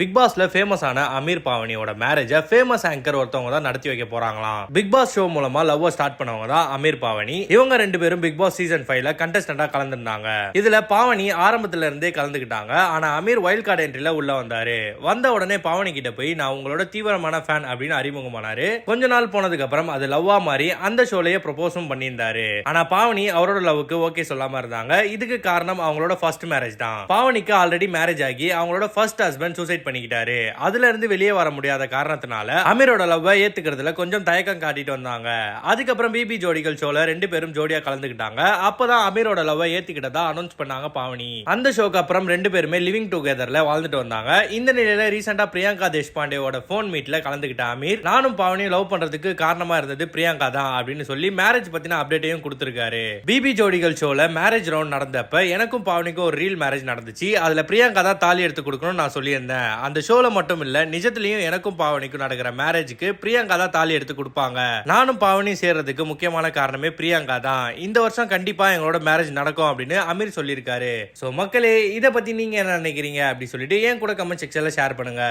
Big பாஸ்ல ஃபேமஸான Amir பாவனியோட மேரேஜ famous anchor ஒருத்தவங்க தான் நடத்தி வைக்க போறாங்களாம். பிக் பாஸ் ஷோ மூலமா லவ் ஸ்டார்ட் பண்ணவங்க தான் அமீர் பாவனி. இவங்க ரெண்டு பேரும் பிக் பாஸ் சீசன் 5ல கண்டஸ்டன்டா கலந்துருந்தாங்க. இதுல பாவனி ஆரம்பத்துல இருந்தே கலந்துக்கிட்டாங்க. ஆனா அமீர் வைல்ட் கார்டு என்ட்ரில உள்ள வந்தாரு. வந்த உடனே பாவனி கிட்ட போய் நான் உங்களோட தீவிரமான ஃபேன் அப்படின்னு அறிமுகமானாரு. கொஞ்ச நாள் போனதுக்கு அப்புறம் அது லவ்வா மாறி அந்த ஷோலயே ப்ரொபோஸும் பண்ணியிருந்தாரு. ஆனா பாவனி அவரோட லவ்வுக்கு ஓகே சொல்லாம இருந்தாங்க. இதுக்கு காரணம் அவங்களோட ஃபர்ஸ்ட் மேரேஜ் தான். பாவனிக்கு ஆல்ரெடி மேரேஜ் ஆகி அவங்களோட ஃபர்ஸ்ட் ஹஸ்பண்ட் சூசைட் பண்ணிக்கிட்டாரு. அதுல இருந்து வெளியே வர முடியாத காரணத்தினால அமீரோட லவ்வை ஏத்துக்கிறதுல கொஞ்சம் தயக்கம் காட்டிட்டு வந்தாங்க. அதுக்கப்புறம் பிபி ஜோடிகள் ஷோல ரெண்டு பேரும் ஜோடியா கலந்துக்கிட்டாங்க. அப்பதான் அமீரோட லவ்வை ஏத்துக்கிட்டதா அனௌன்ஸ் பண்ணாங்க பாவனி. அந்த ஷோக்கு அப்புறம் ரெண்டு பேருமே லிவிங் டுகெதர்ல வாழ்ந்துட்டு வந்தாங்க. இந்த நிலையில ரீசெண்டா பிரியங்கா தேஷ்பாண்டேவோட போன் மீட்ல கலந்துக்கிட்ட அமீர் நானும் பாவனியும் லவ் பண்றதுக்கு காரணமா இருந்தது பிரியங்கா தான் அப்படின்னு சொல்லி மேரேஜ் பத்தின அப்டேட்டையும் கொடுத்திருக்காரு. பிபி ஜோடிகள் ஷோல மேரேஜ் ரவுண்ட் நடந்தப்ப எனக்கும் பாவனிக்கும் ஒரு ரீல் மேரேஜ் நடந்துச்சு. அதுல பிரியங்கா தான் தாலி எடுத்து கொடுக்கணும்னு நான் சொல்லியிருந்தேன். அந்த ஷோல மட்டும் இல்ல நிஜத்திலையும் எனக்கும் பாவனிக்கும் நடக்கிற மேரேஜுக்கு பிரியங்கா தான் தாலி எடுத்து கொடுப்பாங்க. நானும் பாவனி சேர்றதுக்கு முக்கியமான காரணமே பிரியங்கா தான். இந்த வருஷம் கண்டிப்பா எங்களோட மேரேஜ் நடக்கும் அப்படின்னு அமீர் சொல்லியிருக்காரு. சோ மக்களே, இத பத்தி நீங்க என்ன நினைக்கிறீங்க அப்படி சொல்லிட்டு என் கூட கமெண்ட் செக்ஷன்ல ஷேர் பண்ணுங்க.